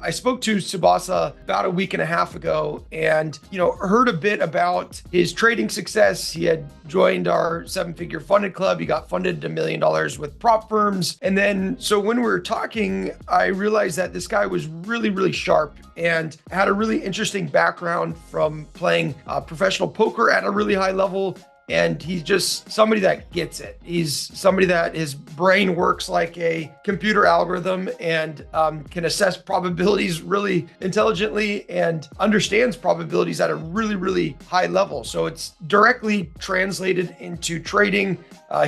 I spoke to Subasa about a week and a half ago and, heard a bit about his trading success. He had joined our seven-figure funded club. He got funded $1 million with prop firms. And then, so when we were talking, I realized that this guy was really, really sharp and had a really interesting background from playing professional poker at a really high level, and he's just somebody that gets it. He's somebody that his brain works like a computer algorithm and can assess probabilities really intelligently and understands probabilities at a really, really high level. So it's directly translated into trading.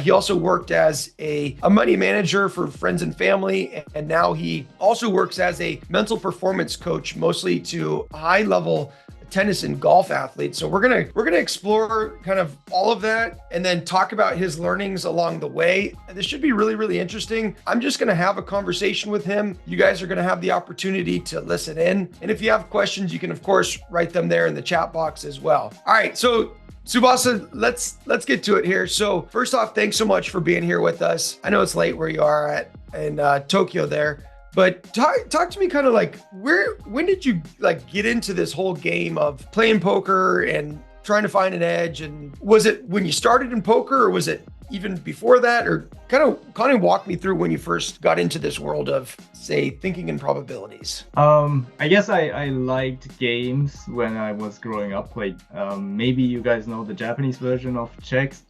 He also worked as a money manager for friends and family, and now he also works as a mental performance coach, mostly to high level tennis and golf athletes. So we're gonna explore kind of all of that and then talk about his learnings along the way. This should be really, really interesting. I'm just gonna have a conversation with him. You guys are gonna have the opportunity to listen in. And if you have questions, you can of course write them there in the chat box as well. All right, so Subasa, let's get to it here. So first off, thanks so much for being here with us. I know it's late where you are at in Tokyo there. But talk to me kind of like when did you like get into this whole game of playing poker and trying to find an edge? And was it when you started in poker, or was it even before that? Or kind of walk me through when you first got into this world of, say, thinking in probabilities. I guess I liked games when I was growing up. Like maybe you guys know the Japanese version of chess.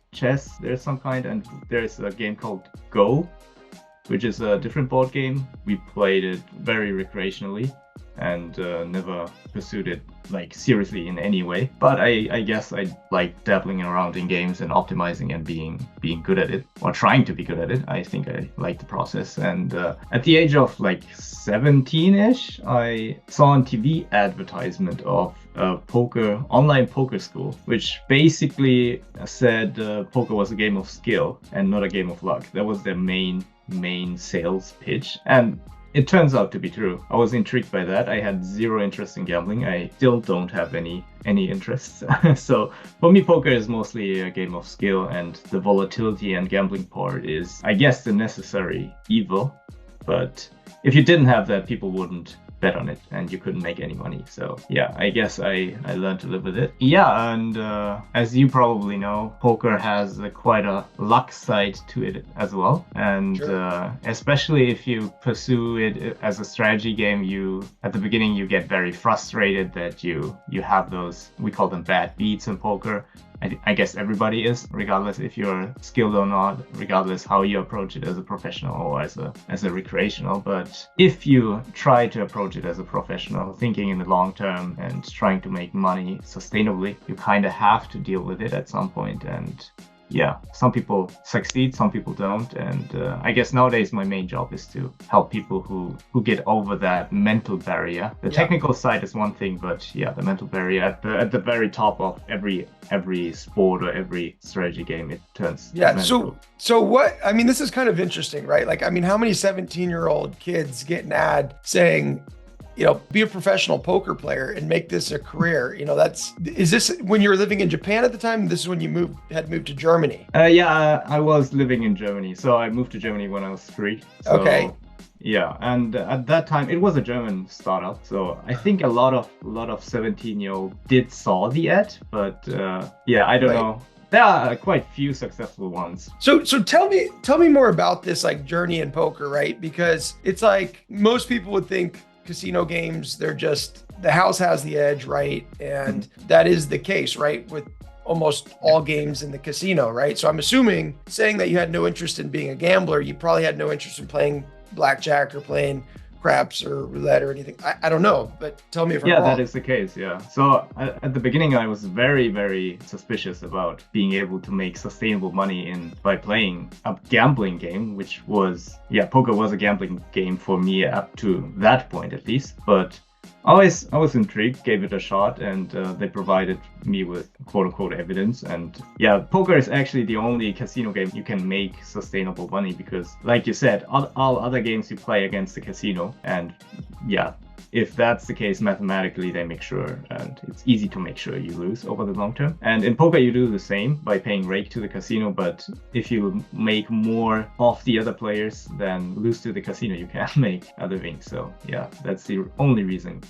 There's some kind, and there's a game called Go, which is a different board game. We played it very recreationally and never pursued it like seriously in any way. But I guess I like dabbling around in games and optimizing and being good at it, or trying to be good at it. I think I like the process. And at the age of like 17-ish, I saw on TV advertisement of a online poker school, which basically said poker was a game of skill and not a game of luck. That was their main sales pitch, and it turns out to be true. I was intrigued by that. I had zero interest in gambling. I still don't have any interests. So for me, poker is mostly a game of skill, and the volatility and gambling part is, I guess, the necessary evil. But if you didn't have that, people wouldn't bet on it and you couldn't make any money. So yeah, I guess I learned to live with it. Yeah, and as you probably know, poker has quite a luck side to it as well. And sure. Especially if you pursue it as a strategy game, at the beginning you get very frustrated that you have those, we call them bad beats in poker. I guess everybody is, regardless if you're skilled or not, regardless how you approach it as a professional or as a recreational. But if you try to approach it as a professional, thinking in the long term and trying to make money sustainably, you kind of have to deal with it at some point. And yeah, some people succeed, some people don't. And I guess nowadays my main job is to help people who get over that mental barrier. The technical side is one thing, but yeah, the mental barrier at the very top of every sport or every strategy game, it turns mental. So what, I mean, this is kind of interesting, right? Like, I mean, how many 17-year-old kids get an ad saying, be a professional poker player and make this a career? Is this when you were living in Japan at the time? This is when you had moved to Germany? Yeah, I was living in Germany. So I moved to Germany when I was 3. So, okay. Yeah, and at that time it was a German startup. So I think a lot of 17-year-old did saw the ad, but yeah, I don't know. There are quite few successful ones. So tell me more about this like journey in poker, right? Because it's like most people would think casino games, they're just, the house has the edge, right? And that is the case, right? With almost all games in the casino, right? So I'm assuming, saying that you had no interest in being a gambler, you probably had no interest in playing blackjack or playing craps or roulette or anything. I don't know, but tell me if I'm wrong. Yeah, that is the case, yeah. So at the beginning, I was very, very suspicious about being able to make sustainable money by playing a gambling game, which was, yeah, poker was a gambling game for me up to that point at least. But I was intrigued, gave it a shot, and they provided me with quote-unquote evidence. And yeah, poker is actually the only casino game you can make sustainable money because, like you said, all other games you play against the casino, and yeah, if that's the case, mathematically they make sure, and it's easy to make sure you lose over the long term. And in poker, you do the same by paying rake to the casino, but if you make more off the other players than lose to the casino, you can make a living. So yeah, that's the only reason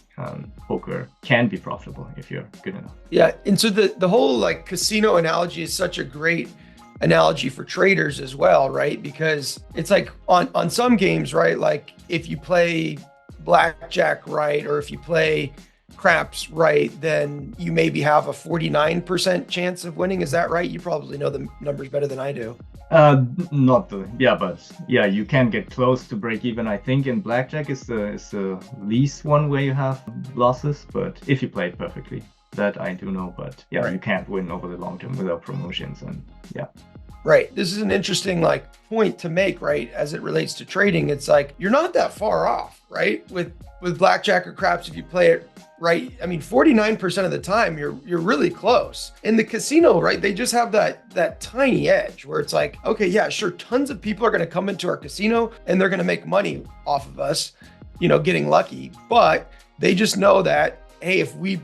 poker can be profitable if you're good enough. Yeah, and so the whole like casino analogy is such a great analogy for traders as well, right? Because it's like on some games, right? Like if you play blackjack right, or if you play craps right, then you maybe have a 49% chance of winning. Is that right? You probably know the numbers better than I do. Not the yeah, but yeah, you can get close to break even. I think in blackjack is the least one where you have losses, but if you play it perfectly, that I do know. But yeah, Right. you can't win over the long term without promotions, and yeah. Right. This is an interesting like point to make, right? As it relates to trading, it's like you're not that far off, right? With blackjack or craps, if you play it right, I mean, 49% of the time you're really close. In the casino, right? They just have that tiny edge where it's like, okay, yeah, sure, tons of people are going to come into our casino and they're going to make money off of us, getting lucky, but they just know that, hey, if we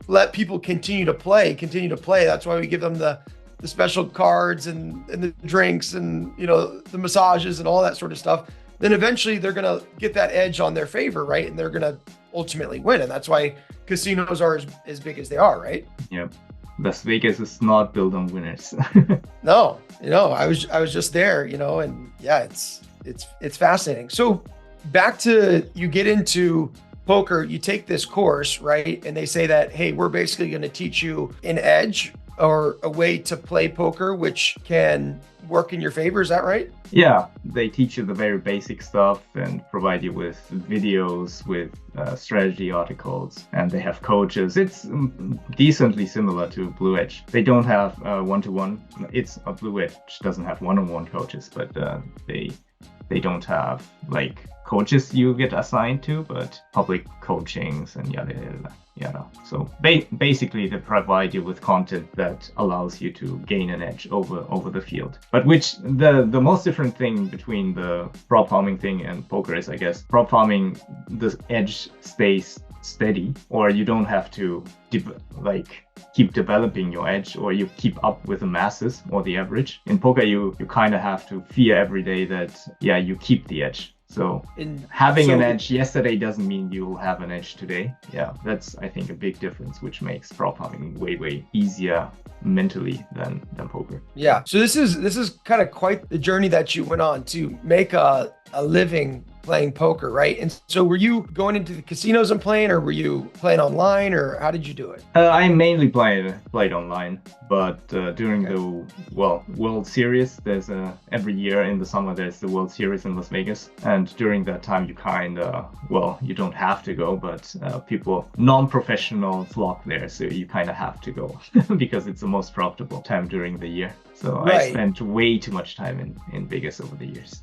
let people continue to play, that's why we give them the special cards and the drinks and the massages and all that sort of stuff, then eventually they're going to get that edge on their favor, right? And they're going to ultimately win. And that's why casinos are as big as they are, right? Yep. Las Vegas is not built on winners. No, I was just there, and yeah, it's fascinating. So back to, you get into poker, you take this course, right? And they say that, hey, we're basically going to teach you an edge or a way to play poker, which can work in your favor. Is that right? Yeah, they teach you the very basic stuff and provide you with videos, with strategy articles, and they have coaches. It's decently similar to Blue Edge. They don't have one-to-one. It's a Blue Edge doesn't have one-on-one coaches, but they don't have like coaches you get assigned to, but public coachings and yada yada yada. So basically, they provide you with content that allows you to gain an edge over the field. But which the most different thing between the prop farming thing and poker is, I guess, prop farming, the edge stays steady, or you don't have to keep developing your edge, or you keep up with the masses or the average. In poker, you kind of have to fear every day that you keep the edge. So having an edge yesterday doesn't mean you'll have an edge today. Yeah, that's, I think, a big difference, which makes prop farming way easier mentally than poker. Yeah. So this is kind of quite the journey that you went on to make a living playing poker, right? And so were you going into the casinos and playing, or were you playing online, or how did you do it? I mainly played online, but during the World Series, there's every year in the summer there's the World Series in Las Vegas, and during that time you you don't have to go, but people, non-professional, flock there, so you kind of have to go because it's the most profitable time during the year. So right. I spent way too much time in Vegas over the years.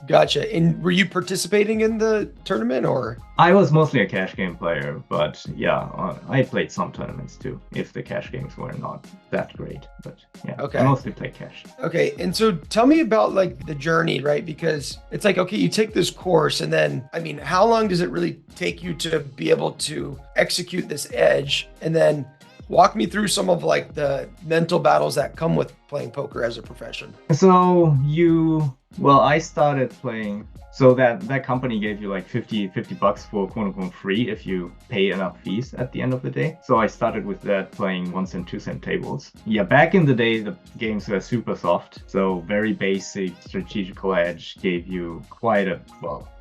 Gotcha. And were you participating in the tournament, or? I was mostly a cash game player, but yeah, I played some tournaments too, if the cash games were not that great. But yeah, okay. I mostly play cash. Okay. And so tell me about like the journey, right? Because it's like, okay, you take this course, and then, I mean, how long does it really take you to be able to execute this edge? And then walk me through some of like the mental battles that come with playing poker as a profession. So I started playing, so that company gave you like 50 bucks for quote unquote free if you pay enough fees at the end of the day. So I started with that, playing 1 cent, 2 cent tables. Yeah, back in the day, the games were super soft. So very basic strategical edge gave you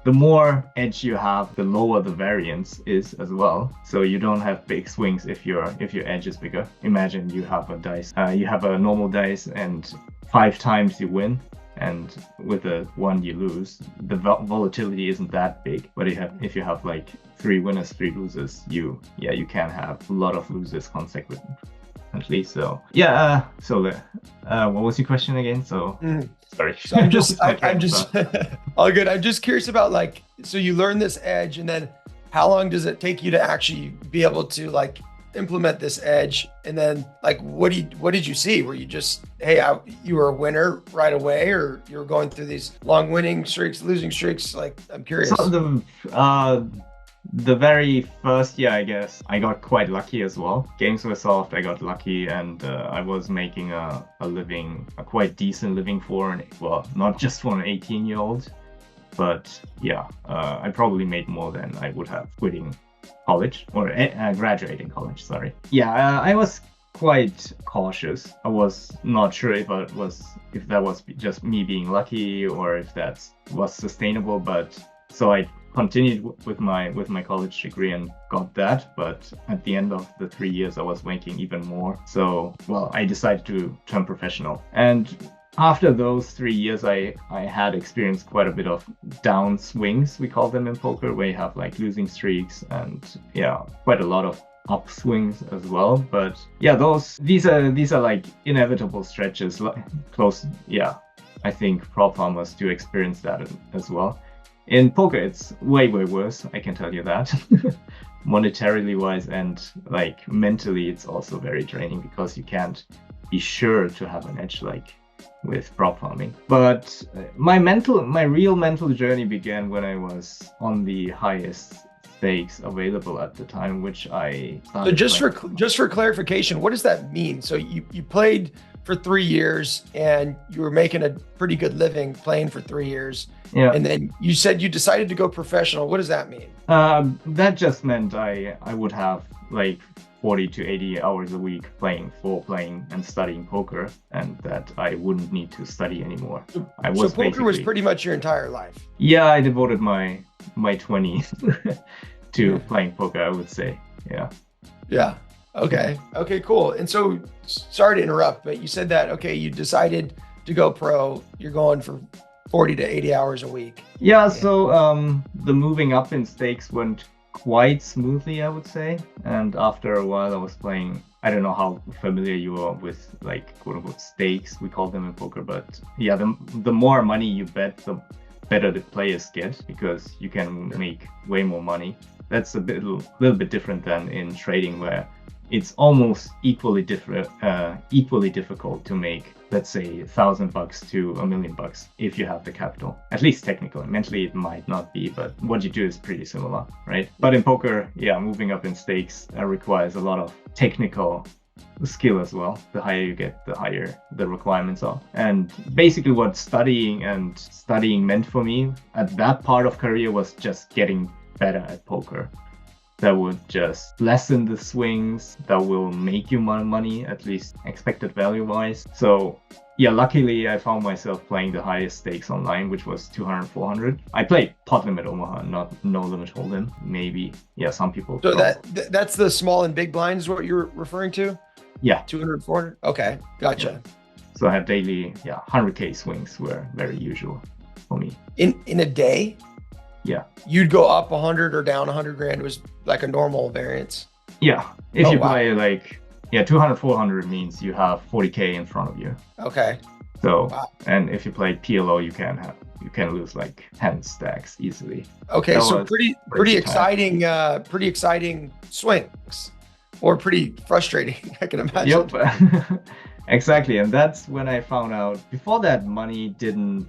the more edge you have, the lower the variance is as well. So you don't have big swings if your edge is bigger. Imagine you have a normal dice, and 5 times you win, and with a 1 you lose. The volatility isn't that big, but if you have like 3 winners, 3 losers, you can have a lot of losers consequently. So yeah. What was your question again? Sorry. So I'm just all good. I'm just curious about like, so you learn this edge, and then how long does it take you to actually be able to like implement this edge? And then like, what did you see? Were you just, hey, you were a winner right away, or you were going through these long winning streaks, losing streaks? Like, I'm curious. So The very first year, I guess, I got quite lucky as well. Games were soft, I got lucky, and I was making a living, a quite decent living for well, not just for an 18-year-old, but yeah, I probably made more than I would have quitting college or graduating college, sorry. Yeah, I was quite cautious. I was not sure if that was just me being lucky or if that was sustainable, but so I continued with my college degree and got that, but at the end of the 3 years I was making even more. So well, I decided to turn professional. And after those 3 years, I had experienced quite a bit of downswings, we call them in poker, where you have like losing streaks and yeah, quite a lot of upswings as well. But yeah, these are like inevitable stretches, like close. Yeah, I think prop farmers do experience that as well. In poker, it's way worse. I can tell you that. Monetarily wise and like mentally, it's also very draining because you can't be sure to have an edge like with prop farming. But my real mental journey began when I was on the highest stakes available at the time, which I So started just for clarification, what does that mean? So you played for 3 years and you were making a pretty good living playing for 3 years. Yeah. And then you said you decided to go professional. What does that mean? That just meant I would have like 40 to 80 hours a week playing and studying poker, and that I wouldn't need to study anymore. So poker was pretty much your entire life. Yeah, I devoted my 20s to playing poker, I would say. Yeah. Yeah. Okay. Okay, cool. And so sorry to interrupt, but you said that, okay, you decided to go pro, you're going for 40 to 80 hours a week. Yeah, so the moving up in stakes went quite smoothly, I would say. And after a while I was playing, I don't know how familiar you are with like quote unquote stakes, we call them in poker, but yeah, the more money you bet, the better the players get because you can make way more money. That's a little bit different than in trading where it's almost equally difficult to make, let's say, $1,000 to $1 million if you have the capital. At least technically. Mentally, it might not be, but what you do is pretty similar, right? But in poker, yeah, moving up in stakes requires a lot of technical skill as well. The higher you get, the higher the requirements are. And basically what studying meant for me at that part of career was just getting better at poker. That would just lessen the swings, that will make you more money, at least expected value wise. So yeah, luckily I found myself playing the highest stakes online, which was 200, 400. I played pot limit Omaha, not no limit hold'em. Maybe, yeah, some people. So that's the small and big blinds is what you're referring to? Yeah. 200, 400? Okay, gotcha. Yeah. So I have daily, 100K swings were very usual for me. In a day? Yeah. You'd go up 100 or down 100 grand was like a normal variance. Yeah. If you play like, 200, 400 means you have 40K in front of you. Okay. So, and if you play PLO, you can lose like 10 stacks easily. Okay. That so pretty exciting swings or pretty frustrating, I can imagine. Yep. Exactly. And that's when I found out before that money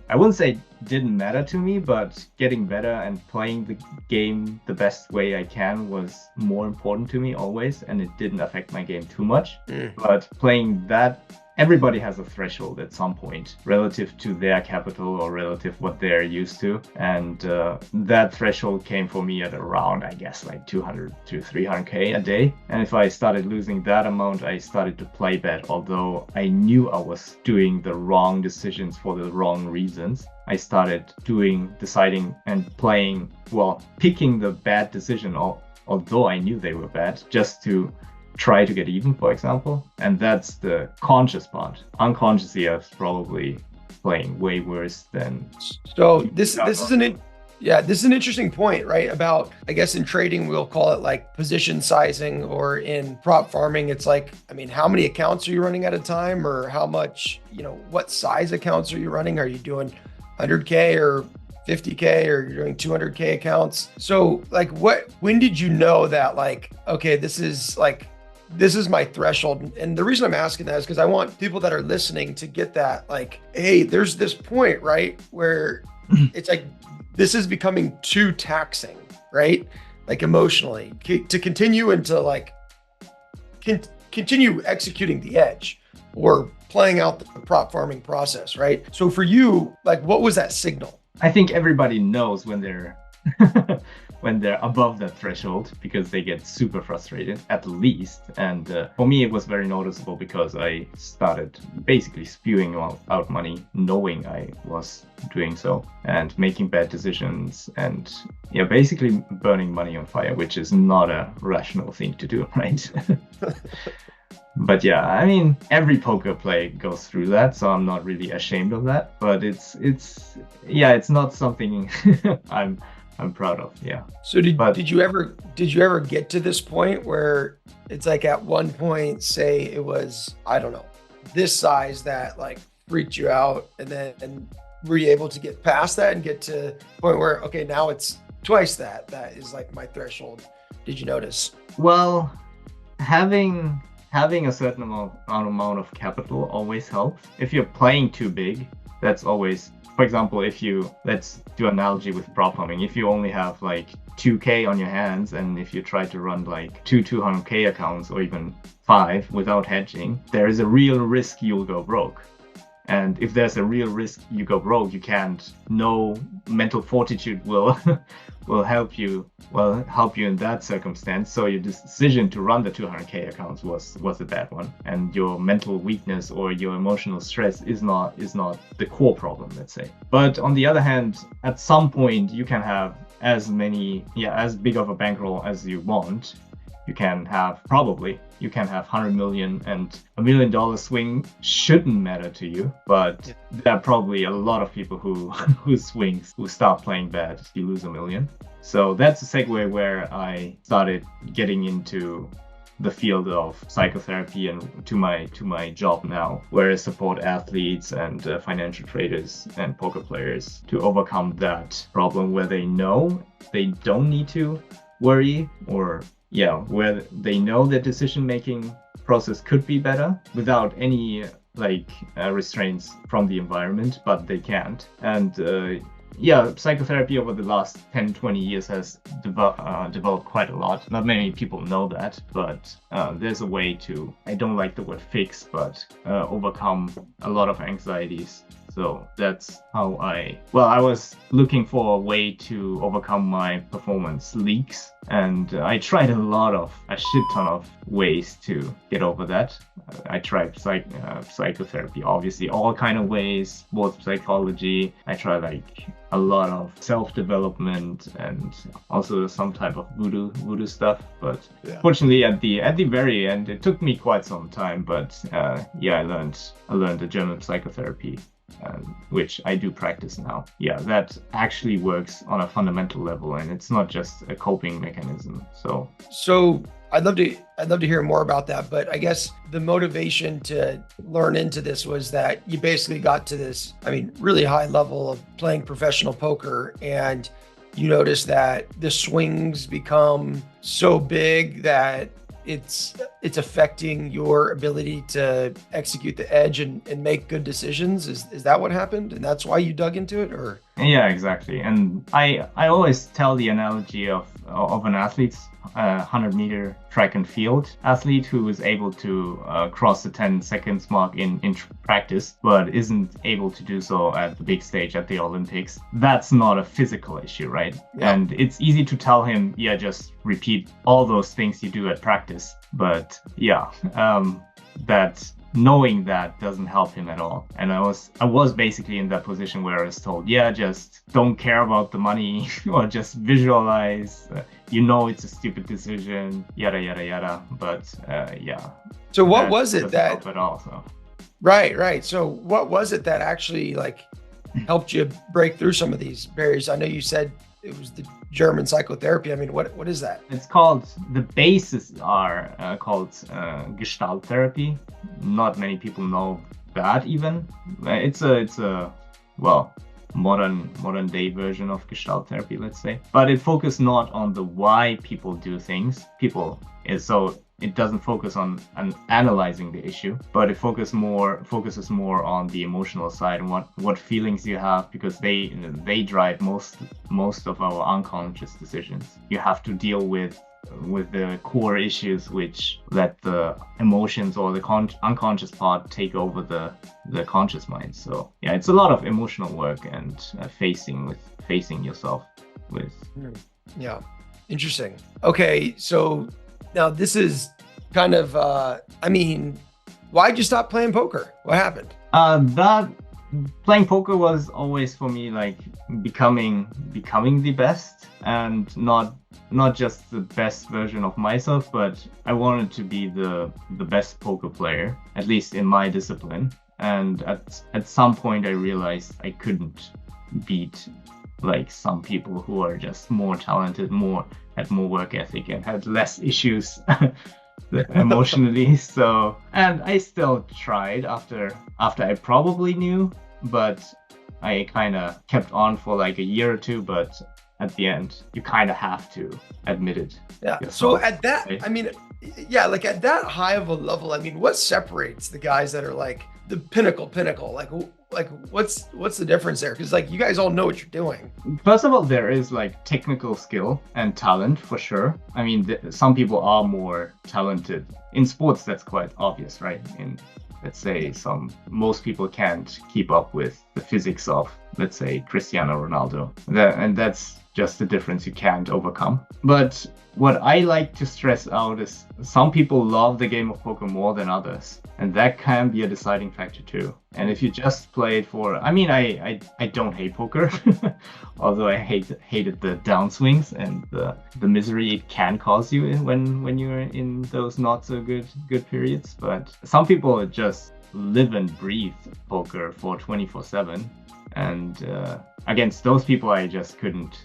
I wouldn't say didn't matter to me, but getting better and playing the game the best way I can was more important to me always. And it didn't affect my game too much. But playing that, everybody has a threshold at some point relative to their capital or relative what they're used to. And that threshold came for me at around, I guess, like 200 to 300K a day. And if I started losing that amount, I started to play bet, although I knew I was doing the wrong decisions for the wrong reasons. I started deciding and playing, picking the bad decision, although I knew they were bad, just to try to get even, for example. And that's the conscious part. Unconsciously, I was probably playing way worse than. So this is an interesting point, right? About, I guess in trading, we'll call it like position sizing, or in prop farming, it's like, I mean, how many accounts are you running at a time, or how much, what size accounts are you running? Are you doing 100K or 50K, or you're doing 200K accounts? So like when did you know that like, okay, this is my threshold? And the reason I'm asking that is because I want people that are listening to get that, like, hey, there's this point, right, where it's like, this is becoming too taxing, right? like emotionally, to continue and to like continue executing the edge or playing out the prop farming process, right? So for you, like, what was that signal? I think everybody knows when they're when they're above that threshold because they get super frustrated at least. And for me, it was very noticeable because I started basically spewing out money, knowing I was doing so and making bad decisions and yeah, basically burning money on fire, which is not a rational thing to do, right? But yeah, I mean, every poker play goes through that, so I'm not really ashamed of that. But it's not something I'm proud of. Yeah. So But did you ever get to this point where it's like at one point, say it was, I don't know, this size that like freaked you out, and then were you able to get past that and get to the point where, okay, now it's twice that, that is like my threshold? Did you notice? well, having a certain amount of capital always helps. If you're playing too big, that's always, for example, if you, let's do an analogy with prop farming. If you only have like 2K on your hands, and if you try to run like 200K accounts or even 5 without hedging, there is a real risk you'll go broke. And if there's a real risk you go broke, you can't. No mental fortitude will will help you. Will help you in that circumstance. So your decision to run the 200K accounts was a bad one, and your mental weakness or your emotional stress is not the core problem, let's say. But on the other hand, at some point you can have as big of a bankroll as you want. You can have 100 million, and $1 million swing shouldn't matter to you, but there are probably a lot of people who swings, who start playing bad, you lose $1 million. So that's a segue where I started getting into the field of psychotherapy and to my job now, where I support athletes and financial traders and poker players to overcome that problem where they know they don't need to worry, or where they know their decision-making process could be better without any restraints from the environment, but they can't. And psychotherapy over the last 10, 20 years has developed quite a lot. Not many people know that, but there's a way to, I don't like the word fix, but overcome a lot of anxieties. So that's how I was looking for a way to overcome my performance leaks, and I tried a shit ton of ways to get over that. I tried psychotherapy, obviously, all kind of ways, both psychology. I tried like a lot of self-development and also some type of voodoo stuff. But fortunately, at the very end, it took me quite some time. But I learned the German psychotherapy. Which I do practice now. Yeah, that actually works on a fundamental level, and it's not just a coping mechanism. So I'd love to hear more about that. But I guess the motivation to learn into this was that you basically got to this, I mean, really high level of playing professional poker, and you notice that the swings become so big that it's affecting your ability to execute the edge and make good decisions. Is that what happened? And that's why you dug into it? Or yeah, exactly. And I always tell the analogy of an athlete, 100-meter track and field athlete who is able to cross the 10 seconds mark in practice, but isn't able to do so at the big stage at the Olympics. That's not a physical issue, right? Yeah. And it's easy to tell him, just repeat all those things you do at practice. But that knowing that doesn't help him at all. And I was basically in that position where I was told, just don't care about the money or just visualize, it's a stupid decision, yada yada yada. But so what was it that help at all, so. Right. So what was it that actually like helped you break through some of these barriers? I know you said it was the German psychotherapy. I mean, what is that? It's called, the bases are called Gestalt therapy. Not many people know that even. It's a modern day version of Gestalt therapy, let's say. But it focuses not on the why people do things. it doesn't focus on analyzing the issue, but it focuses more on the emotional side and what feelings you have, because they drive most of our unconscious decisions. You have to deal with the core issues which let the emotions or the unconscious part take over the conscious mind. So yeah, it's a lot of emotional work and facing yourself with. Yeah, interesting. Okay, so now this is kind of why'd you stop playing poker? What happened? That playing poker was always for me like becoming the best, and not just the best version of myself, but I wanted to be the best poker player, at least in my discipline. And at some point I realized I couldn't beat like some people who are just more talented, had more work ethic and had less issues emotionally. So, and I still tried after I probably knew, but I kind of kept on for like a year or two. But at the end, you kind of have to admit it. Yeah. yourself, So at that, right? yeah, like at that high of a level, what separates the guys that are like the pinnacle? Like what's the difference there? Because like you guys all know what you're doing. First of all, there is like technical skill and talent for sure. I mean, some people are more talented in sports. That's quite obvious, right? In, let's say, most people can't keep up with the physics of, let's say, Cristiano Ronaldo. And that's just the difference you can't overcome. But what I like to stress out is some people love the game of poker more than others, and that can be a deciding factor too. And if you just play it for, I don't hate poker, although I hated the downswings and the misery it can cause you when you're in those not so good periods. But some people just live and breathe poker for 24/7. And against those people, I just couldn't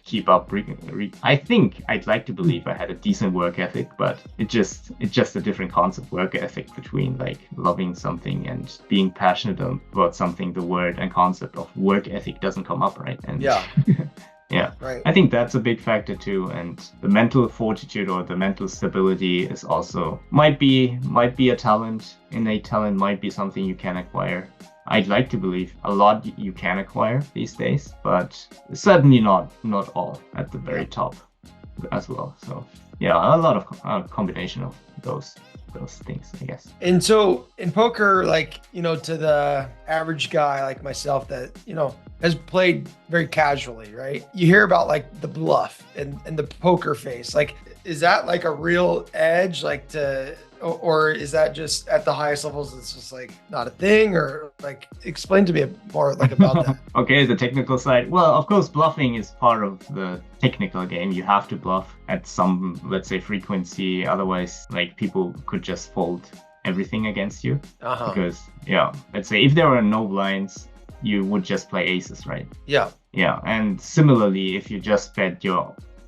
keep up. I think I'd like to believe I had a decent work ethic, but it's just a different concept, work ethic, between like loving something and being passionate about something. The word and concept of work ethic doesn't come up, right? And yeah. Yeah, right. I think that's a big factor too, and the mental fortitude or the mental stability is also might be a talent. Innate talent might be something you can acquire. I'd like to believe a lot you can acquire these days, but certainly not all at the very top as well. So yeah, a lot of combination of those things, I guess. And so in poker, like, to the average guy like myself that, has played very casually, right? You hear about like the bluff and the poker face. Like, is that like a real edge, like or is that just at the highest levels, it's just like not a thing? Or like, explain to me more like about that. Okay, the technical side. Well, of course, bluffing is part of the technical game. You have to bluff at some, let's say, frequency. Otherwise, like, people could just fold everything against you. Because, yeah, let's say if there were no blinds, you would just play aces, right? Yeah. Yeah, and similarly, if you just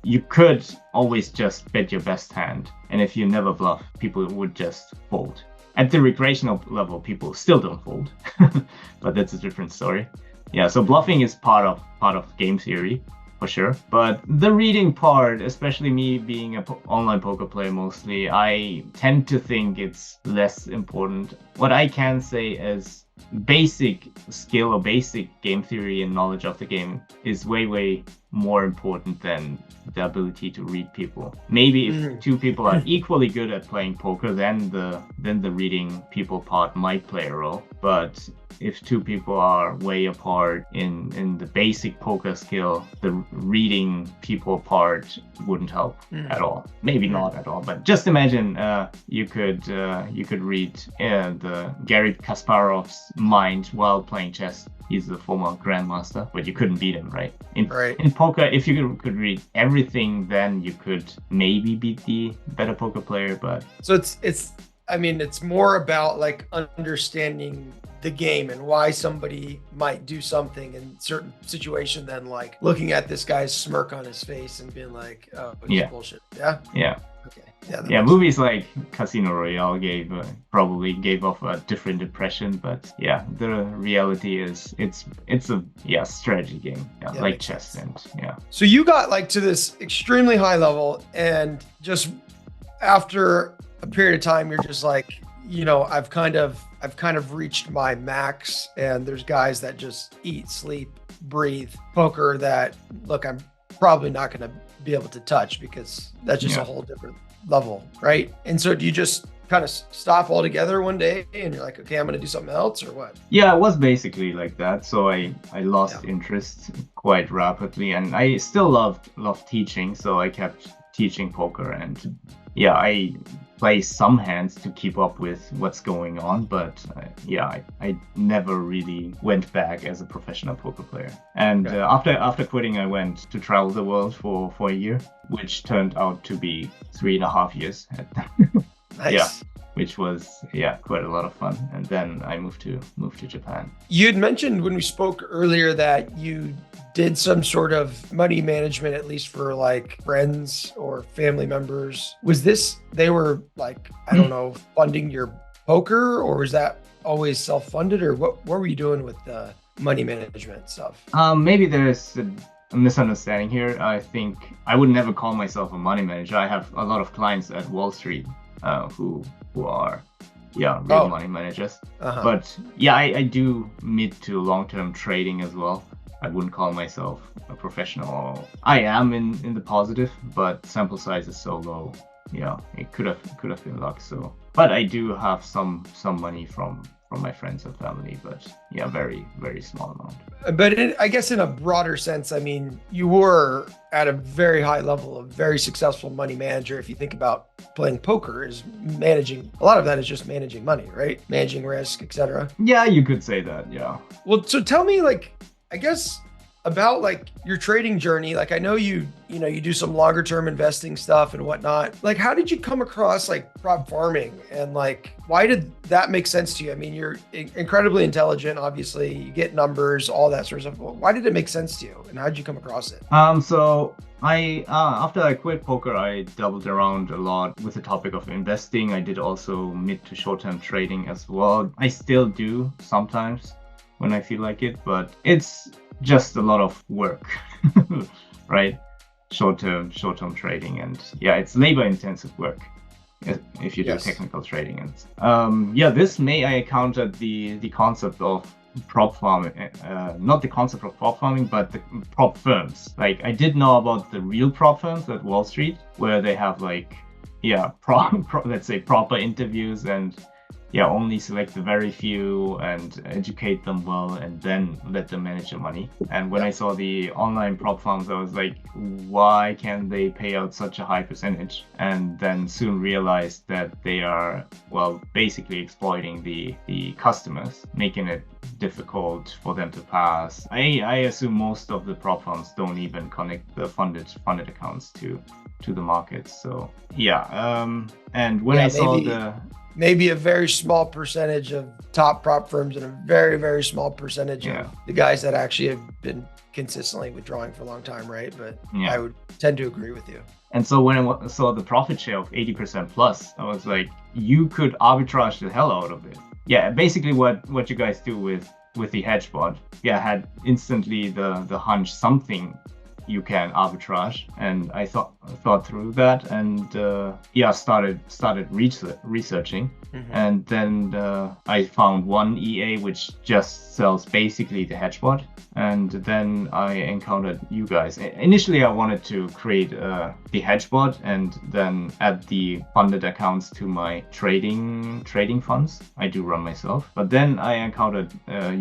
you could always just bet your best hand. And if you never bluff, people would just fold. At the recreational level, people still don't fold, but that's a different story. Yeah, so bluffing is part of game theory, for sure. But the reading part, especially me being an online poker player mostly, I tend to think it's less important. What I can say is basic skill or basic game theory and knowledge of the game is way more important than the ability to read people. Maybe if two people are equally good at playing poker, then the reading people part might play a role. But if two people are way apart in the basic poker skill, the reading people part wouldn't help at all. Maybe not at all, but just imagine you could read the Garry Kasparov's mind while playing chess. He's the former grandmaster, but you couldn't beat him, right? In poker, if you could read everything, then you could maybe beat the better poker player. But so it's more about like understanding the game and why somebody might do something in certain situation than like looking at this guy's smirk on his face and being like, oh, it's bullshit. Yeah. Yeah. Okay. Yeah, movies like Casino Royale probably gave off a different impression, but yeah, the reality is it's a strategy game, like chess, and yeah. So you got like to this extremely high level and just after a period of time, you're just like, I've kind of reached my max, and there's guys that just eat, sleep, breathe poker that, look, I'm probably not going to be able to touch because that's just a Yeah. whole different level, right? And so do you just kind of stop altogether one day and you're like, okay, I'm going to do something else, or what? Yeah, it was basically like that. So I Yeah. lost interest quite rapidly, and I still loved teaching, so I kept teaching poker, and yeah, I play some hands to keep up with what's going on, but yeah, I never really went back as a professional poker player. And Okay. after quitting, I went to travel the world for a year, which turned out to be 3.5 years. Yeah, Nice. which was yeah quite a lot of fun. And then I moved to Japan. You had mentioned when we spoke earlier that you did some sort of money management, at least for like friends or family members. Was this, they were like, I don't know, funding your poker, or was that always self-funded, or what were you doing with the money management stuff? Maybe there's a misunderstanding here. I think I would never call myself a money manager. I have a lot of clients at Wall Street who are yeah real Oh, money managers. uh-huh. But yeah, I do mid to long-term trading as well. I wouldn't call myself a professional. I am in the positive, but sample size is so low. Yeah, it could have been luck. So, but I do have some money from my friends and family, but yeah, very small amount. But I guess in a broader sense, I mean, you were at a very high level, a very successful money manager. If you think about playing poker, is managing, a lot of that is just managing money, right? Managing risk, etc. Yeah, you could say that. Yeah. Well, so tell me, like, I guess about like your trading journey. Like, I know you do some longer term investing stuff and whatnot. Like, how did you come across like prop farming, and like, why did that make sense to you? I mean, you're incredibly intelligent, obviously, you get numbers, all that sort of stuff. Well, why did it make sense to you, and how did you come across it? So I after I quit poker, I doubled around a lot with the topic of investing. I did also mid to short-term trading as well. I still do sometimes when I feel like it, but it's just a lot of work, right? Short-term trading, and yeah, it's labor-intensive work if you do Yes. technical trading. And yeah, this May I encountered the concept of prop farming, not the concept of prop farming, but the prop firms. Like I did know about the real prop firms at Wall Street, where they have like, yeah, let's say proper interviews and yeah, only select the very few and educate them well and then let them manage their money. And when I Yep. saw the online prop farms, I was like, why can they pay out such a high percentage? And then soon realized that they are, well, basically exploiting the customers, making it difficult for them to pass. I assume most of the prop farms don't even connect the funded accounts to the markets. So yeah, and when I Yeah, saw maybe a very small percentage of top prop firms, and a very, very small percentage of yeah. the guys that actually have been consistently withdrawing for a long time, right? But I Yeah. would tend to agree with you. And so when I saw the profit share of 80% plus, I was like, you could arbitrage the hell out of it. Yeah, basically what you guys do with the hedge bot. Yeah, I had instantly the hunch something you can arbitrage, and I thought through that, and yeah, started researching, Mhm. and then I found one EA which just sells basically the hedge bot, and then I encountered you guys. Initially, I wanted to create the hedge bot and then add the funded accounts to my trading funds. I do run myself, but then I encountered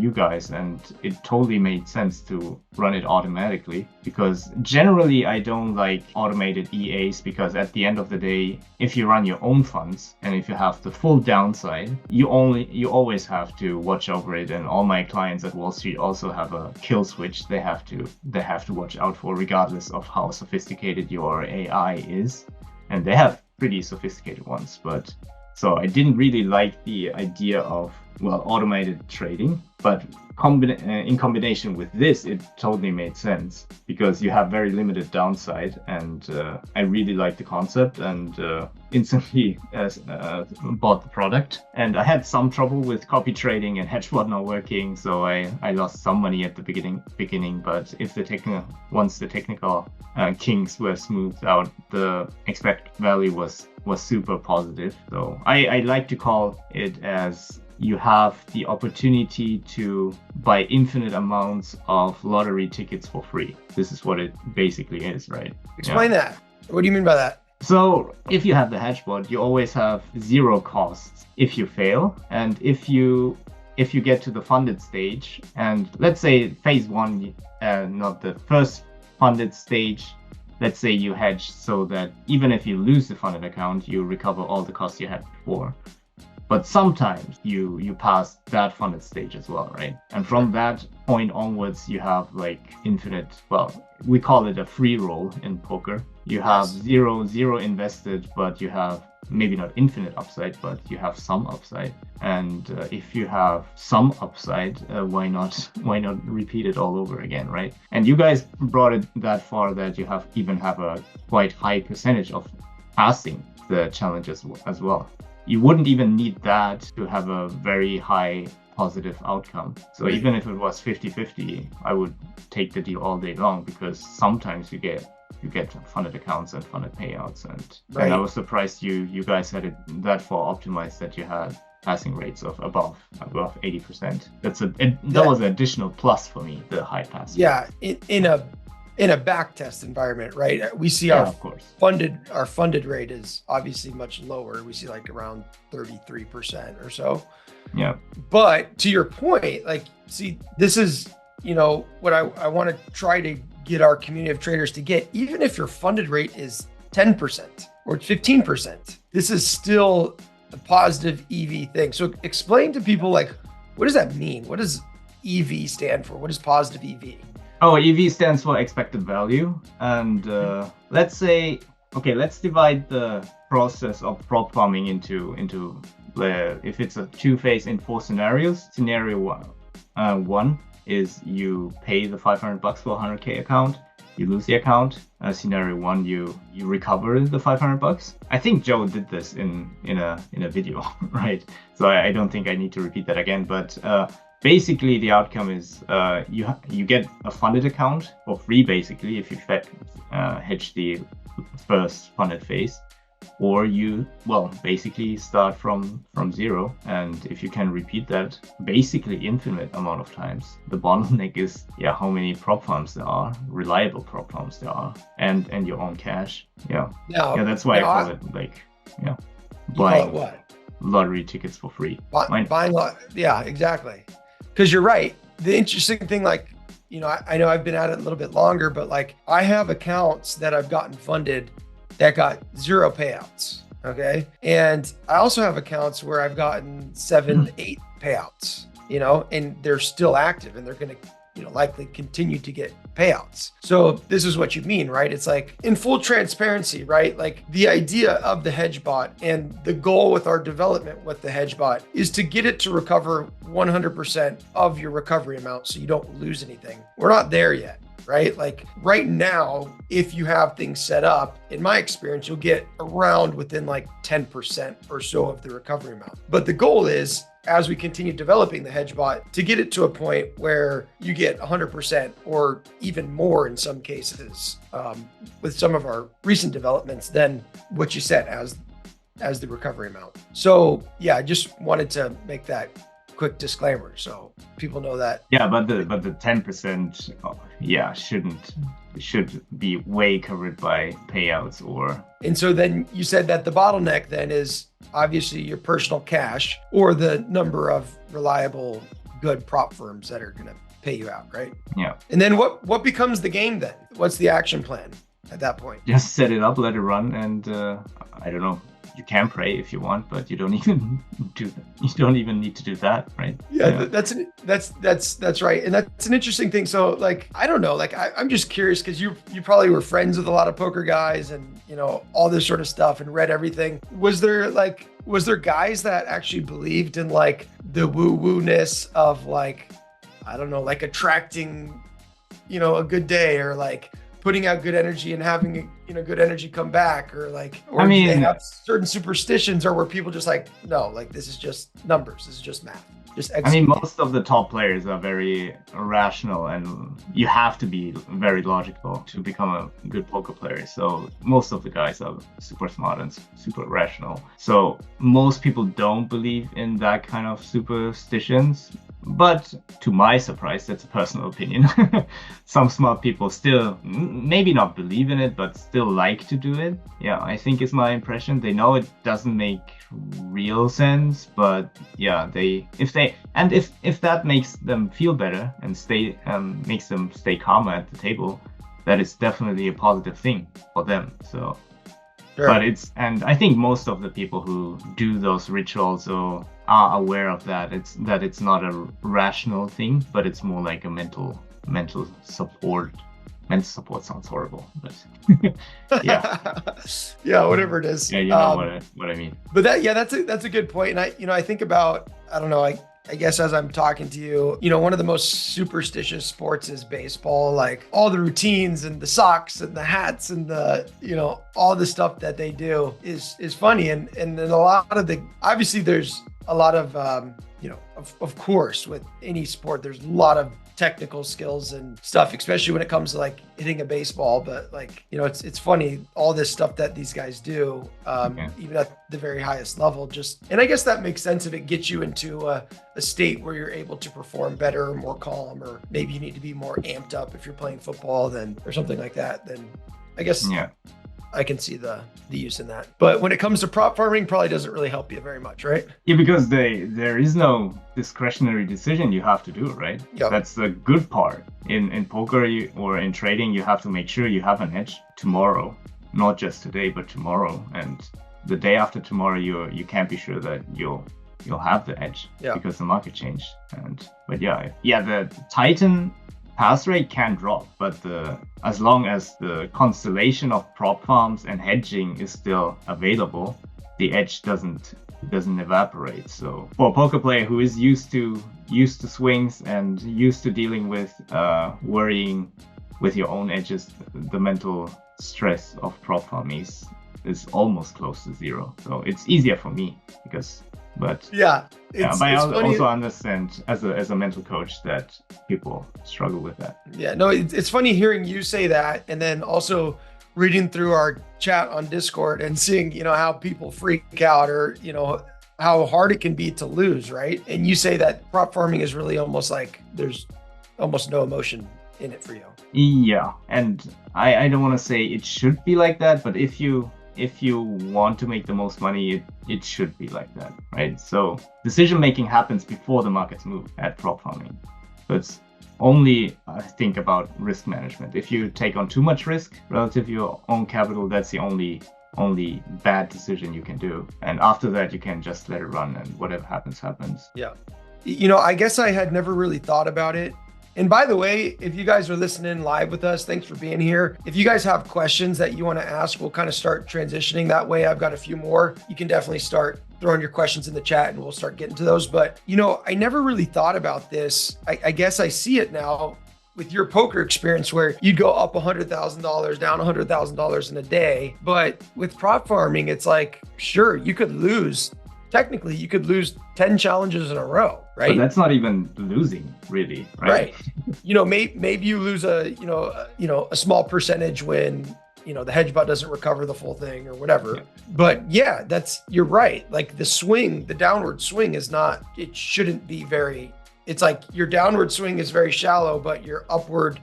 you guys, and it totally made sense to run it automatically, because generally I don't like automated EAs, because at the end of the day, if you run your own funds and if you have the full downside, you always have to watch over it. And all my clients at Wall Street also have a kill switch they have to watch out for, regardless of how sophisticated your AI is. And they have pretty sophisticated ones, but so I didn't really like the idea of automated trading, but in combination with this, it totally made sense because you have very limited downside, and I really like the concept and instantly bought the product. And I had some trouble with copy trading and hedge bot not working, so I lost some money at the beginning. But if once the technical kinks were smoothed out, the expected value was super positive. So I like to call it as you have the opportunity to buy infinite amounts of lottery tickets for free. This is what it basically is, right? Explain that. What do you mean by that? So if you have the hedge bot, you always have zero costs if you fail. And if you get to the funded stage, and let's say phase one, not the first funded stage, let's say you hedge so that even if you lose the funded account, you recover all the costs you had before. But sometimes you pass that funded stage as well, right? And from that point onwards, you have like infinite, we call it a free roll in poker. You have zero invested, but you have maybe not infinite upside, but you have some upside. And if you have some upside, why not repeat it all over again, right? And you guys brought it that far that you even have a quite high percentage of passing the challenges as well. You wouldn't even need that to have a very high positive outcome. So even if it was 50-50, I would take the deal all day long, because sometimes you get funded accounts and funded payouts. And I was surprised you guys had it that far optimized that you had passing rates of above 80%. That was an additional plus for me, the high pass. Yeah, in a back test environment, right? We see of course. our funded rate is obviously much lower. We see like around 33% or so. Yeah. But to your point, like, see, this is, what I want to try to get our community of traders to get. Even if your funded rate is 10% or 15%, this is still a positive EV thing. So explain to people, like, what does that mean? What does EV stand for? What is positive EV? Oh, EV stands for expected value. And let's divide the process of prop farming into if it's a two-phase in 4 scenarios. Scenario one is you pay the $500 for a 100K account, you lose the account. Scenario one, you recover the $500. I think Joe did this in a video, right? So I don't think I need to repeat that again, but basically, the outcome is you get a funded account for free, basically, if you hedge the first funded phase, or you basically start from zero. And if you can repeat that basically infinite amount of times, the bottleneck is how many prop farms there are, reliable prop farms there are, and your own cash. That's why I call it buying lottery tickets for free. Yeah, exactly. Because you're right. The interesting thing, like, I know I've been at it a little bit longer, but like, I have accounts that I've gotten funded that got 0 payouts. Okay. And I also have accounts where I've gotten 7, 8 payouts, and they're still active, and they're going to, likely continue to get payouts. So this is what you mean, right? It's like, in full transparency, right? Like, the idea of the hedge bot and the goal with our development with the hedge bot is to get it to recover 100% of your recovery amount, so you don't lose anything. We're not there yet, right? Like, right now, if you have things set up, in my experience, you'll get around within like 10% or so of the recovery amount. But the goal is, as we continue developing the hedge bot, to get it to a point where you get 100% or even more in some cases, with some of our recent developments, than what you said as the recovery amount. So I just wanted to make that quick disclaimer so people know that. But the 10% should be way covered by payouts or. And so then you said that the bottleneck then is obviously your personal cash or the number of reliable, good prop firms that are going to pay you out, right? Yeah. And then what becomes the game then? What's the action plan? at that point. Just set it up, let it run, and I don't know. You can pray if you want, but you don't even you don't even need to do that, right? Yeah, that's right, and that's an interesting thing. So like, I don't know, like I'm just curious because you probably were friends with a lot of poker guys, and all this sort of stuff, and read everything. Was there guys that actually believed in like the woo woo ness of like, I don't know, like attracting a good day, or like putting out good energy and having good energy come back, or like, I or do they mean, have certain superstitions, or were people just like, no, like this is just numbers, this is just math, just execute. most of the top players are very rational, and you have to be very logical to become a good poker player. So most of the guys are super smart and super rational. So most people don't believe in that kind of superstitions. But to my surprise, that's a personal opinion. Some smart people still maybe not believe in it, but still like to do it. Yeah, I think is my impression. They know it doesn't make real sense, but yeah, if that makes them feel better and makes them stay calmer at the table, that is definitely a positive thing for them. So. Sure. But and I think most of the people who do those rituals or are aware of that, it's not a rational thing, but it's more like a mental support. Mental support sounds horrible, but yeah. Yeah, whatever it is. Yeah, you know what I mean. But that's a good point. And I think about, I don't know, I guess as I'm talking to you, one of the most superstitious sports is baseball. Like all the routines and the socks and the hats and the, all the stuff that they do is funny. And then a lot of obviously there's a lot of, of course, with any sport, there's a lot of technical skills and stuff, especially when it comes to like hitting a baseball. But like, it's funny, all this stuff that these guys do, even at the very highest level, and I guess that makes sense if it gets you into a state where you're able to perform better, more calm, or maybe you need to be more amped up if you're playing football or something like that. Then I guess I can see the use in that. But when it comes to prop farming, probably doesn't really help you very much, right? Yeah, because there is no discretionary decision you have to do, right? Yep. That's the good part. In poker or in trading, you have to make sure you have an edge tomorrow, not just today, but tomorrow. And the day after tomorrow, you can't be sure that you'll have the edge because the market changed. But the Titan pass rate can drop, but as long as the constellation of prop farms and hedging is still available, the edge doesn't evaporate. So for a poker player who is used to swings and used to dealing with worrying with your own edges, the mental stress of prop farming is almost close to zero. So it's easier for me but I also understand as a mental coach that people struggle with that. Yeah, no, it's funny hearing you say that, and then also reading through our chat on Discord and seeing, how people freak out, or, how hard it can be to lose, right? And you say that prop farming is really almost like there's almost no emotion in it for you. Yeah, and I don't want to say it should be like that, but if you want to make the most money, it should be like that, right? So decision making happens before the markets move at prop farming. So it's only, I think, about risk management. If you take on too much risk relative to your own capital, that's the only bad decision you can do. And after that, you can just let it run, and whatever happens, happens. Yeah. I guess I had never really thought about it. And by the way, if you guys are listening live with us, thanks for being here. If you guys have questions that you want to ask, we'll kind of start transitioning that way. I've got a few more. You can definitely start throwing your questions in the chat and we'll start getting to those. But, I never really thought about this. I guess I see it now with your poker experience where you'd go up $100,000, down $100,000 in a day. But with prop farming, it's like, sure, you could lose. Technically, you could lose 10 challenges in a row, right? But that's not even losing, really, right? Maybe you lose a small percentage when, the hedge bot doesn't recover the full thing or whatever. Yeah. But you're right. Like the downward swing it shouldn't be it's like your downward swing is very shallow, but your upward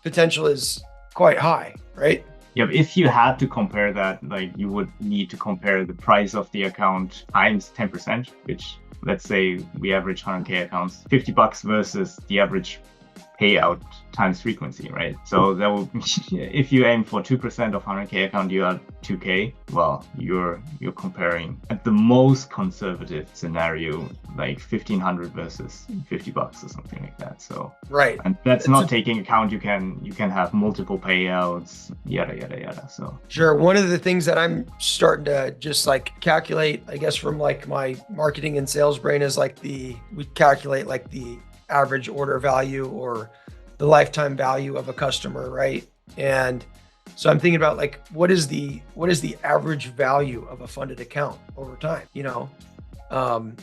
potential is quite high, right? Yeah, if you had to compare that, like you would need to compare the price of the account times 10%, which let's say we average 100K accounts, $50 versus the average payout times frequency, right? So that will, if you aim for 2% of 100K account, you are 2K. Well, you're comparing at the most conservative scenario, like 1,500 versus $50 or something like that. So Right. and that's not taking account you can have multiple payouts, yada yada yada. So Sure. One of the things that I'm starting to just like calculate, I guess, from like my marketing and sales brain is like we calculate like the average order value or the lifetime value of a customer, right? And so I'm thinking about like what is the average value of a funded account over time, and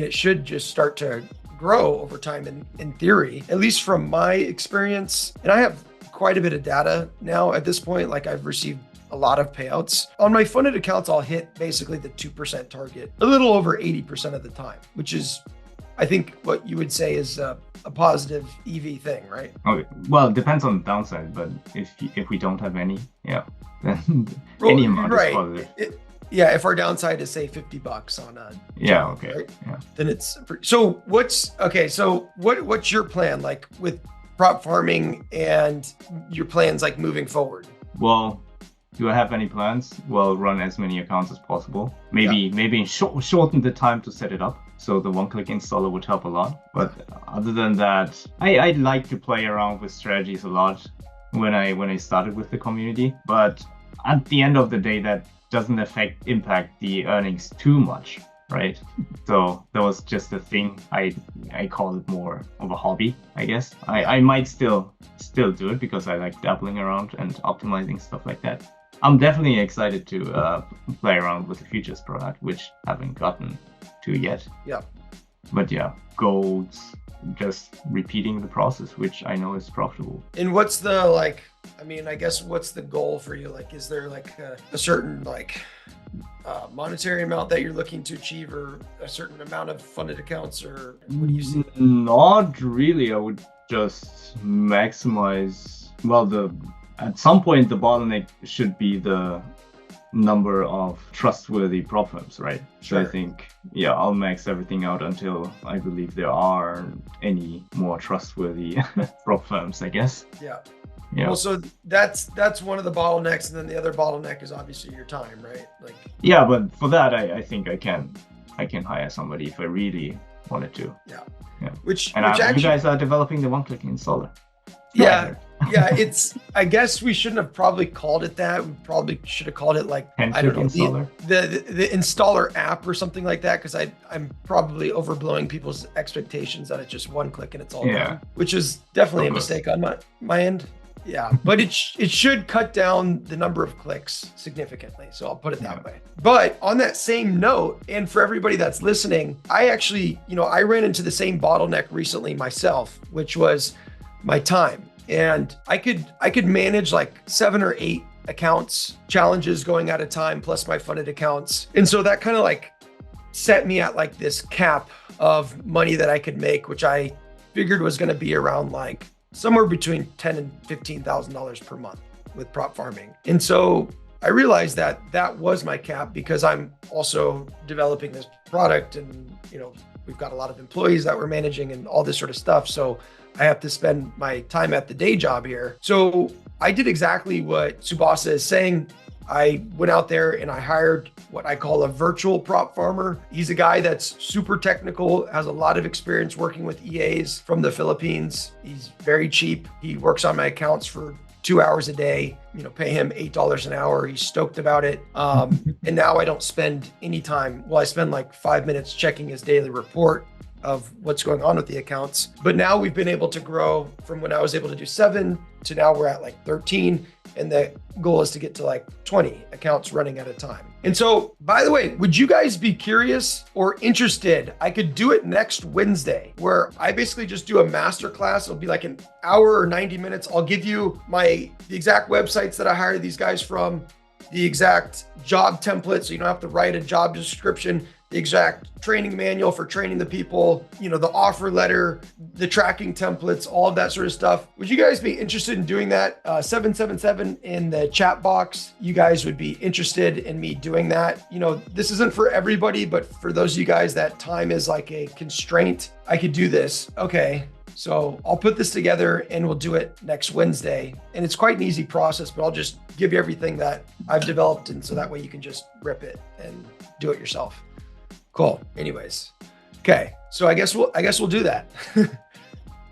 it should just start to grow over time in theory, at least from my experience. And I have quite a bit of data now at this point. Like I've received a lot of payouts on my funded accounts. I'll hit basically the 2% target a little over 80% of the time, which is, I think, what you would say is a positive EV thing, right? okay. Well, it depends on the downside, but if we don't have any, yeah, then any amount is positive. Yeah, if our downside is say $50 on a job, okay, right? Yeah, then it's so what's your plan like with prop farming and your plans like moving forward? Well, do I have any plans? Well, run as many accounts as possible. Maybe shorten the time to set it up. So the one-click installer would help a lot. But other than that, I'd like to play around with strategies a lot when I started with the community. But at the end of the day, that doesn't impact the earnings too much, right? So that was just a thing. I call it more of a hobby, I guess. I might still do it because I like dabbling around and optimizing stuff like that. I'm definitely excited to play around with the futures product, which I haven't gotten to yet. Yeah. But yeah, golds, just repeating the process, which I know is profitable. And what's the I guess what's the goal for you? Like, is there like a certain monetary amount that you're looking to achieve, or a certain amount of funded accounts, or what do you see? Not really. I would just maximize. Well, at some point the bottleneck should be the number of trustworthy prop firms, right? Sure. So I think, yeah, I'll max everything out until I believe there are any more trustworthy prop firms, I guess. Yeah. Yeah. Well, so that's one of the bottlenecks, and then the other bottleneck is obviously your time, right? Like. Yeah, but for that, I think I can hire somebody if I really wanted to. Yeah. Yeah. Which you guys are developing the one-click installer. Yeah. Yeah, I guess we shouldn't have probably called it that. We probably should have called it like, I don't know, installer. The installer app or something like that, because I'm probably overblowing people's expectations that it's just one click and it's all done, which is definitely a mistake on my end. Yeah, but it should cut down the number of clicks significantly. So I'll put it that way. But on that same note, and for everybody that's listening, I actually, I ran into the same bottleneck recently myself, which was my time. And I could manage like 7 or 8 accounts, challenges going at a time, plus my funded accounts. And so that kind of like set me at like this cap of money that I could make, which I figured was going to be around like somewhere between $10,000 and $15,000 per month with prop farming. And so I realized that that was my cap, because I'm also developing this product, and we've got a lot of employees that we're managing and all this sort of stuff. So I have to spend my time at the day job here. So I did exactly what Tsubasa is saying. I went out there and I hired what I call a virtual prop farmer. He's a guy that's super technical, has a lot of experience working with EAs from the Philippines. He's very cheap. He works on my accounts for 2 hours a day, pay him $8 an hour. He's stoked about it. And now I don't spend any time. Well, I spend like 5 minutes checking his daily report of what's going on with the accounts. But now we've been able to grow from when I was able to do 7 to now we're at like 13. And the goal is to get to like 20 accounts running at a time. And so, by the way, would you guys be curious or interested? I could do it next Wednesday, where I basically just do a masterclass. It'll be like an hour or 90 minutes. I'll give you the exact websites that I hired these guys from, the exact job template, so you don't have to write a job description, the exact training manual for training the people, the offer letter, the tracking templates, all of that sort of stuff. Would you guys be interested in doing that? 777 in the chat box. You guys would be interested in me doing that. This isn't for everybody, but for those of you guys that time is like a constraint, I could do this. Okay. So I'll put this together and we'll do it next Wednesday. And it's quite an easy process, but I'll just give you everything that I've developed. And so that way you can just rip it and do it yourself. Cool. Anyways. Okay. So I guess we'll do that.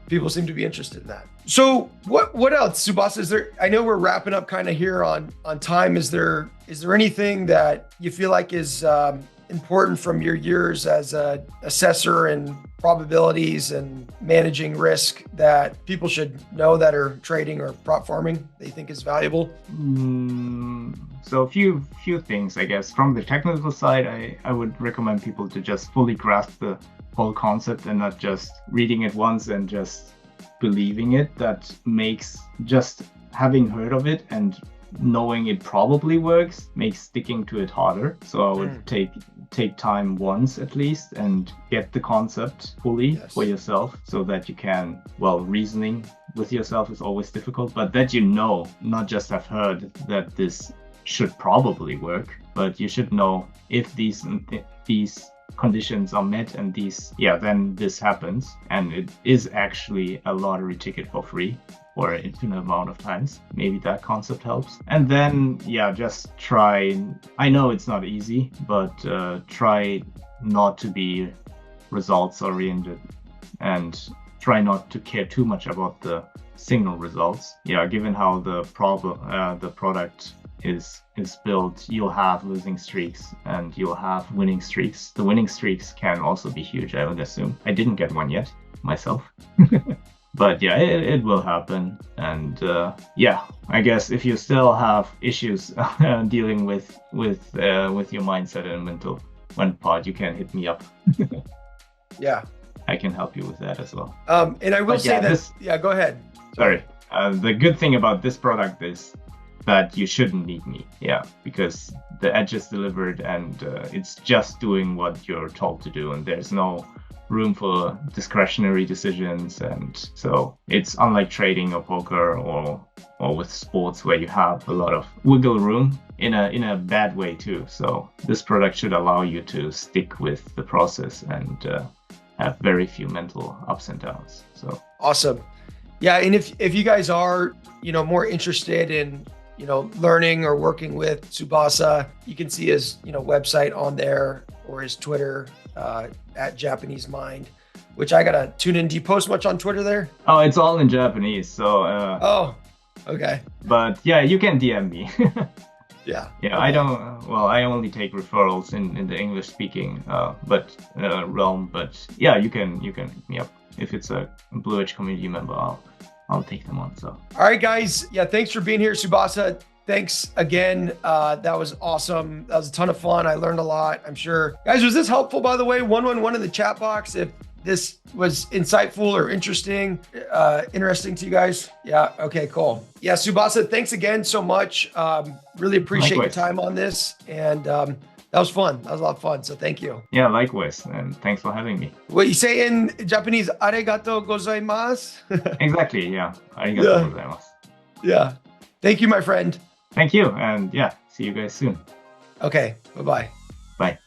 People seem to be interested in that. So what else, Subasa? Is there? I know we're wrapping up kind of here on time. Is there anything that you feel like is important from your years as a assessor and probabilities and managing risk that people should know that are trading or prop farming that you think is valuable? So a few things, I guess. From the technical side, I would recommend people to just fully grasp the whole concept and not just reading it once and just believing it. That makes just having heard of it and knowing it probably works makes sticking to it harder. So I would take time once at least and get the concept fully for yourself so that you can, reasoning with yourself is always difficult, but that not just have heard that this should probably work, but you should know if these conditions are met and then this happens, and it is actually a lottery ticket for free or an infinite amount of times. Maybe that concept helps. And then just try. I know it's not easy, but try not to be results oriented and try not to care too much about the signal results. Given how the product is built, you'll have losing streaks and you'll have winning streaks. The winning streaks can also be huge, I would assume. I didn't get one yet myself. But it will happen. And I guess if you still have issues dealing with your mindset and mental one part, you can hit me up. I can help you with that as well. And I will say that go ahead. Sorry. The good thing about this product is that you shouldn't need me, because the edge is delivered and it's just doing what you're told to do, and there's no room for discretionary decisions. And so it's unlike trading or poker or with sports where you have a lot of wiggle room in a bad way too. So this product should allow you to stick with the process and have very few mental ups and downs. So awesome. And if you guys are more interested in learning or working with Tsubasa, you can see his website on there or his Twitter at Japanese Mind, which I gotta tune in. Do you post much on Twitter there? Oh, it's all in Japanese. So okay. But you can DM me. Okay. I don't. Well, I only take referrals in the English speaking realm. But you can hit me up if it's a Blue Edge community member. I'll take them on. So all right, guys. Thanks for being here, Tsubasa. Thanks again. That was awesome. That was a ton of fun. I learned a lot. I'm sure. Guys, was this helpful, by the way? 111 in the chat box if this was insightful or interesting to you guys. Okay, cool. Tsubasa, thanks again so much. Really appreciate your time on this. And that was fun. That was a lot of fun. So thank you. Likewise. And thanks for having me. What you say in Japanese, arigato gozaimasu? Exactly. Arigato gozaimasu. Thank you, my friend. Thank you. And see you guys soon. Okay. Bye-bye. Bye.